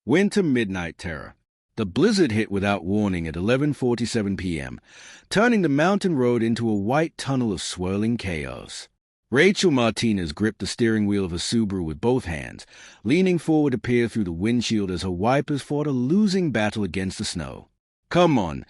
Winter midnight terror. The blizzard hit without warning at 11:47 p.m., turning the mountain road into a white tunnel of swirling chaos. Rachel Martinez gripped the steering wheel of her Subaru with both hands, leaning forward to peer through the windshield as her wipers fought a losing battle against the snow. Come on,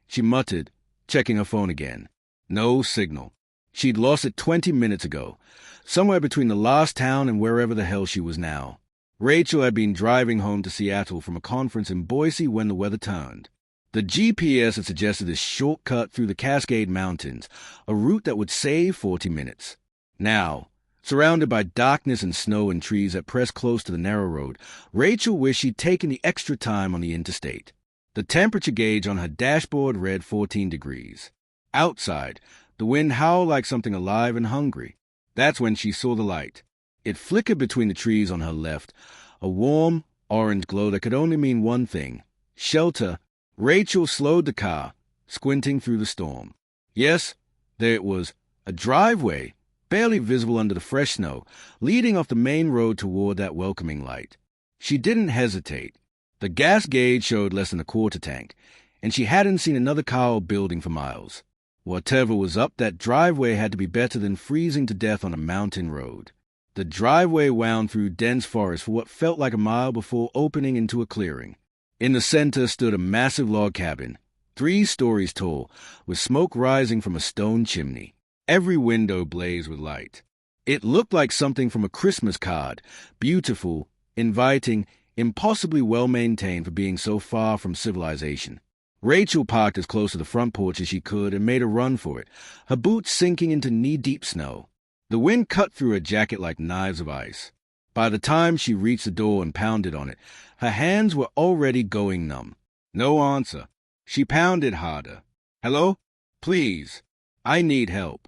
she muttered, checking her phone again. No signal. She'd lost it 20 minutes ago, somewhere between the last town and wherever the hell she was now. Rachel had been driving home to Seattle from a conference in Boise when the weather turned. The GPS had suggested a shortcut through the Cascade Mountains, a route that would save 40 minutes. Now, surrounded by darkness and snow and trees that pressed close to the narrow road, Rachel wished she'd taken the extra time on the interstate. The temperature gauge on her dashboard read 14 degrees. Outside, the wind howled like something alive and hungry. That's when she saw the light. It flickered between the trees on her left, a warm, orange glow that could only mean one thing: shelter. Rachel slowed the car, squinting through the storm. Yes, there it was, a driveway, barely visible under the fresh snow, leading off the main road toward that welcoming light. She didn't hesitate. The gas gauge showed less than a quarter tank, and she hadn't seen another car or building for miles. Whatever was up that driveway had to be better than freezing to death on a mountain road. The driveway wound through dense forest for what felt like a mile before opening into a clearing. In the center stood a massive log cabin, 3 stories tall, with smoke rising from a stone chimney. Every window blazed with light. It looked like something from a Christmas card, beautiful, inviting, impossibly well-maintained for being so far from civilization. Rachel parked as close to the front porch as she could and made a run for it, her boots sinking into knee-deep snow. The wind cut through her jacket like knives of ice. By the time she reached the door and pounded on it, her hands were already going numb. No answer. She pounded harder. Hello? Please. I need help.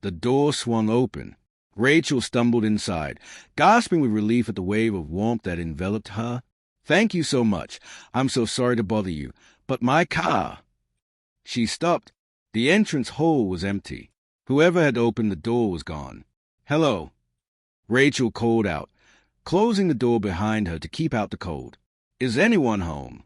The door swung open. Rachel stumbled inside, gasping with relief at the wave of warmth that enveloped her. Thank you so much. I'm so sorry to bother you. But my car. She stopped. The entrance hole was empty. Whoever had opened the door was gone. Hello. Rachel called out, closing the door behind her to keep out the cold. Is anyone home?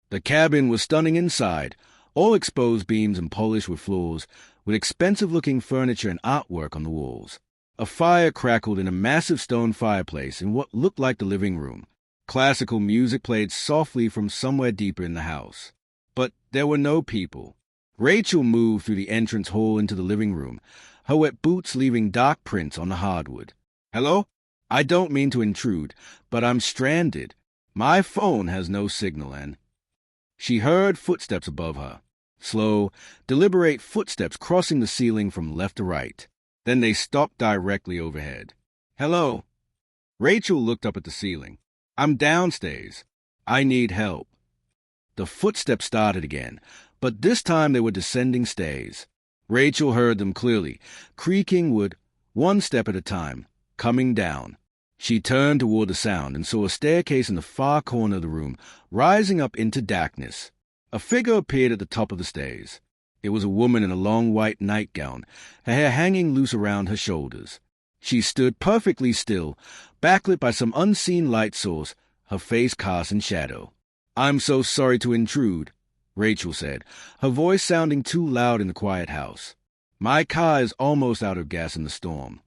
The cabin was stunning inside, all exposed beams and polished wood floors, with expensive-looking furniture and artwork on the walls. A fire crackled in a massive stone fireplace in what looked like the living room. Classical music played softly from somewhere deeper in the house. But there were no people. Rachel moved through the entrance hall into the living room, her wet boots leaving dark prints on the hardwood. Hello? I don't mean to intrude, but I'm stranded. My phone has no signal, and... She heard footsteps above her. Slow, deliberate footsteps crossing the ceiling from left to right. Then they stopped directly overhead. Hello? Rachel looked up at the ceiling. I'm downstairs. I need help. The footsteps started again, but this time they were descending stairs. Rachel heard them clearly, creaking wood, one step at a time, coming down. She turned toward the sound and saw a staircase in the far corner of the room, rising up into darkness. A figure appeared at the top of the stairs. It was a woman in a long white nightgown, her hair hanging loose around her shoulders. She stood perfectly still, backlit by some unseen light source, her face cast in shadow. I'm so sorry to intrude, Rachel said, her voice sounding too loud in the quiet house. My car is almost out of gas in the storm.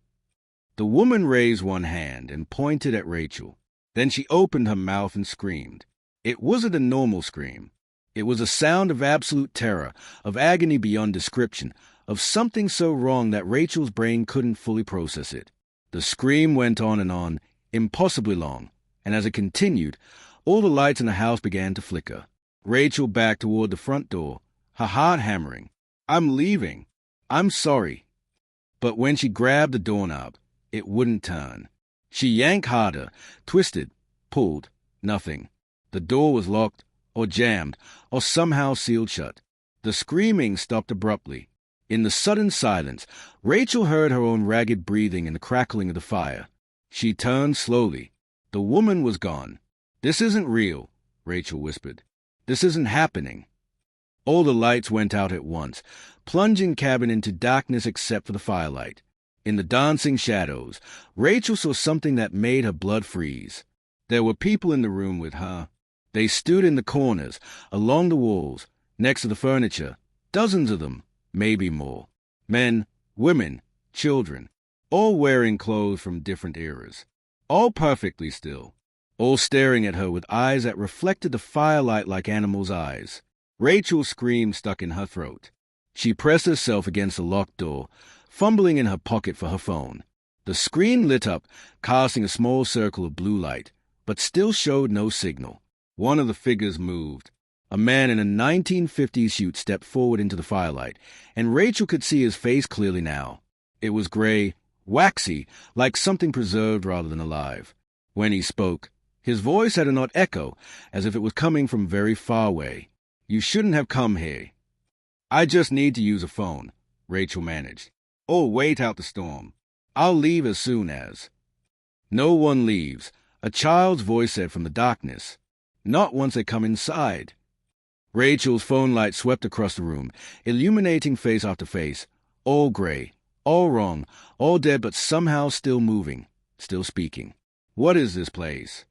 The woman raised one hand and pointed at Rachel. Then she opened her mouth and screamed. It wasn't a normal scream. It was a sound of absolute terror, of agony beyond description, of something so wrong that Rachel's brain couldn't fully process it. The scream went on, impossibly long, and as it continued, all the lights in the house began to flicker. Rachel backed toward the front door, her heart hammering. I'm leaving. I'm sorry. But when she grabbed the doorknob, it wouldn't turn. She yanked harder, twisted, pulled. Nothing. The door was locked, or jammed, or somehow sealed shut. The screaming stopped abruptly. In the sudden silence, Rachel heard her own ragged breathing and the crackling of the fire. She turned slowly. The woman was gone. This isn't real, Rachel whispered. This isn't happening. All the lights went out at once, plunging cabin into darkness except for the firelight. In the dancing shadows, Rachel saw something that made her blood freeze. There were people in the room with her. They stood in the corners, along the walls, next to the furniture, dozens of them, maybe more. Men, women, children, all wearing clothes from different eras. All perfectly still, all staring at her with eyes that reflected the firelight like animals' eyes. Rachel's scream stuck in her throat. She pressed herself against the locked door, fumbling in her pocket for her phone. The screen lit up, casting a small circle of blue light, but still showed no signal. One of the figures moved. A man in a 1950s suit stepped forward into the firelight, and Rachel could see his face clearly now. It was gray, waxy, like something preserved rather than alive. When he spoke, his voice had an odd echo, as if it was coming from very far away. "You shouldn't have come here." "I just need to use a phone," Rachel managed. "Or wait out the storm. I'll leave as soon as." "No one leaves," a child's voice said from the darkness. "Not once they come inside." Rachel's phone light swept across the room, illuminating face after face, all gray, all wrong, all dead but somehow still moving, still speaking. "What is this place?"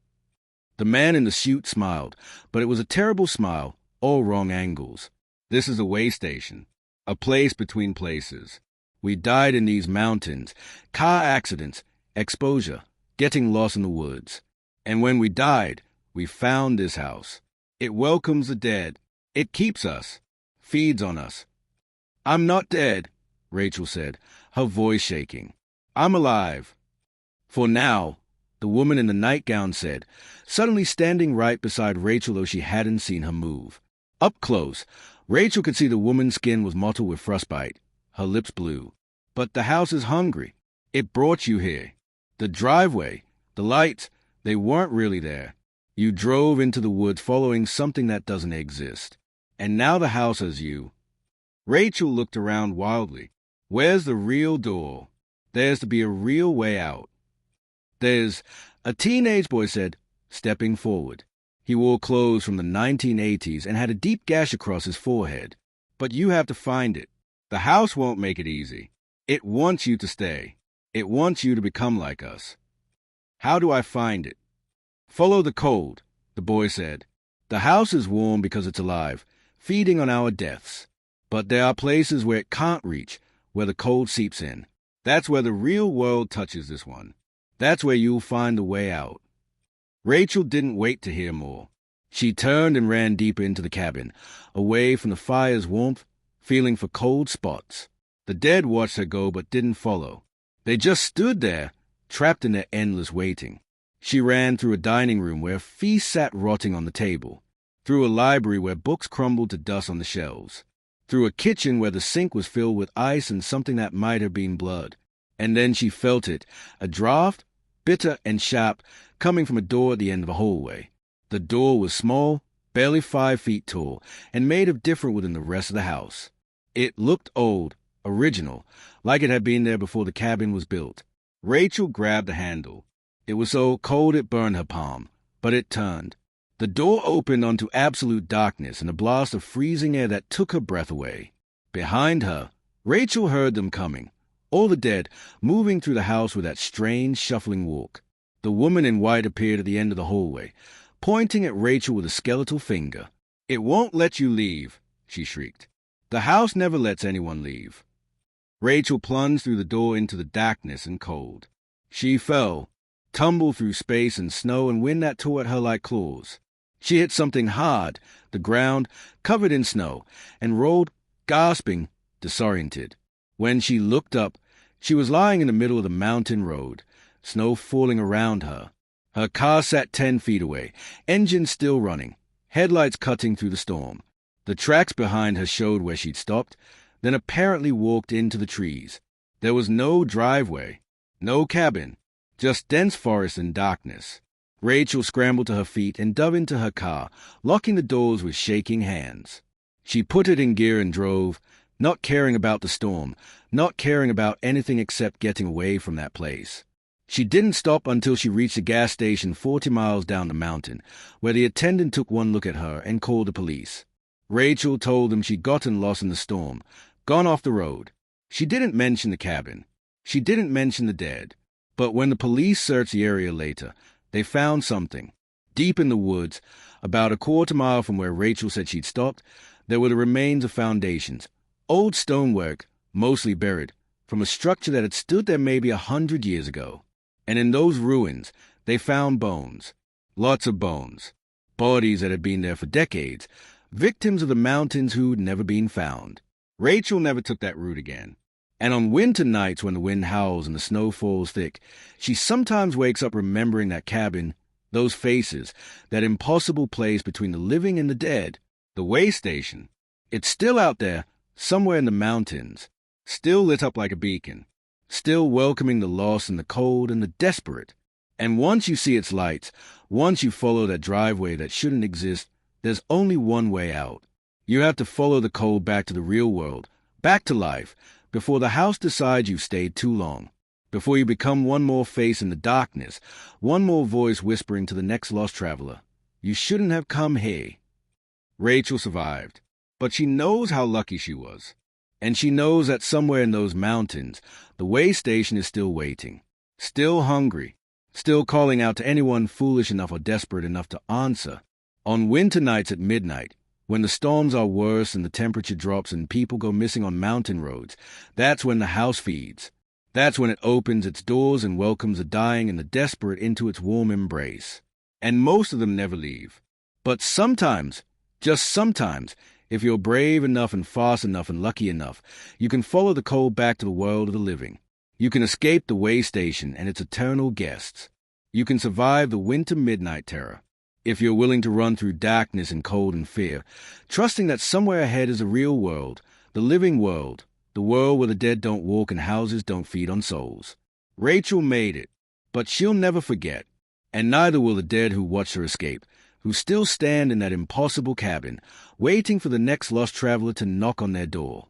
The man in the suit smiled, but it was a terrible smile, all wrong angles. "This is a waystation, a place between places. We died in these mountains, car accidents, exposure, getting lost in the woods. And when we died, we found this house. It welcomes the dead. It keeps us, feeds on us." "I'm not dead," Rachel said, her voice shaking. "I'm alive. For now," the woman in the nightgown said, suddenly standing right beside Rachel though she hadn't seen her move. Up close, Rachel could see the woman's skin was mottled with frostbite, her lips blue. "But the house is hungry. It brought you here. The driveway, the lights, they weren't really there. You drove into the woods following something that doesn't exist. And now the house has you." Rachel looked around wildly. "Where's the real door? There's to be a real way out." "There's," a teenage boy said, stepping forward. He wore clothes from the 1980s and had a deep gash across his forehead. "But you have to find it. The house won't make it easy. It wants you to stay. It wants you to become like us." "How do I find it?" "Follow the cold," the boy said. "The house is warm because it's alive, feeding on our deaths. But there are places where it can't reach, where the cold seeps in. That's where the real world touches this one. That's where you'll find the way out." Rachel didn't wait to hear more. She turned and ran deeper into the cabin, away from the fire's warmth, feeling for cold spots. The dead watched her go but didn't follow. They just stood there, trapped in their endless waiting. She ran through a dining room where a feast sat rotting on the table, through a library where books crumbled to dust on the shelves, through a kitchen where the sink was filled with ice and something that might have been blood. And then she felt it, a draft, bitter and sharp, coming from a door at the end of a hallway. The door was small, barely 5 feet tall, and made of different within the rest of the house. It looked old, original, like it had been there before the cabin was built. Rachel grabbed the handle. It was so cold it burned her palm, but it turned. The door opened onto absolute darkness and a blast of freezing air that took her breath away. Behind her, Rachel heard them coming, all the dead, moving through the house with that strange, shuffling walk. The woman in white appeared at the end of the hallway, pointing at Rachel with a skeletal finger. "It won't let you leave," she shrieked. "The house never lets anyone leave." Rachel plunged through the door into the darkness and cold. She fell, tumbled through space and snow and wind that tore at her like claws. She hit something hard, the ground, covered in snow, and rolled, gasping, disoriented. When she looked up, she was lying in the middle of the mountain road, snow falling around her. Her car sat 10 feet away, engine still running, headlights cutting through the storm. The tracks behind her showed where she'd stopped, then apparently walked into the trees. There was no driveway, no cabin, just dense forest and darkness. Rachel scrambled to her feet and dove into her car, locking the doors with shaking hands. She put it in gear and drove, not caring about the storm, not caring about anything except getting away from that place. She didn't stop until she reached a gas station 40 miles down the mountain, where the attendant took one look at her and called the police. Rachel told them she'd gotten lost in the storm, gone off the road. She didn't mention the cabin. She didn't mention the dead. But when the police searched the area later, They found something. Deep in the woods, about a quarter mile from where Rachel said she'd stopped, there were the remains of foundations. Old stonework, mostly buried, from a structure that had stood there maybe 100 years ago. And in those ruins, they found bones. Lots of bones. Bodies that had been there for decades. Victims of the mountains who'd never been found. Rachel never took that route again. And on winter nights when the wind howls and the snow falls thick, she sometimes wakes up remembering that cabin, those faces, that impossible place between the living and the dead, the waystation. It's still out there, somewhere in the mountains, still lit up like a beacon, still welcoming the lost and the cold and the desperate. And once you see its lights, once you follow that driveway that shouldn't exist, there's only one way out. You have to follow the cold back to the real world, back to life, before the house decides you've stayed too long, before you become one more face in the darkness, one more voice whispering to the next lost traveler, "You shouldn't have come here." Rachel survived, but she knows how lucky she was. And she knows that somewhere in those mountains, the way station is still waiting, still hungry, still calling out to anyone foolish enough or desperate enough to answer. On winter nights at midnight, when the storms are worse and the temperature drops and people go missing on mountain roads, that's when the house feeds. That's when it opens its doors and welcomes the dying and the desperate into its warm embrace. And most of them never leave. But sometimes, just sometimes, if you're brave enough and fast enough and lucky enough, you can follow the cold back to the world of the living. You can escape the way station and its eternal guests. You can survive the winter midnight terror. If you're willing to run through darkness and cold and fear, trusting that somewhere ahead is a real world, the living world, the world where the dead don't walk and houses don't feed on souls. Rachel made it, but she'll never forget, and neither will the dead who watched her escape, who still stand in that impossible cabin, waiting for the next lost traveler to knock on their door.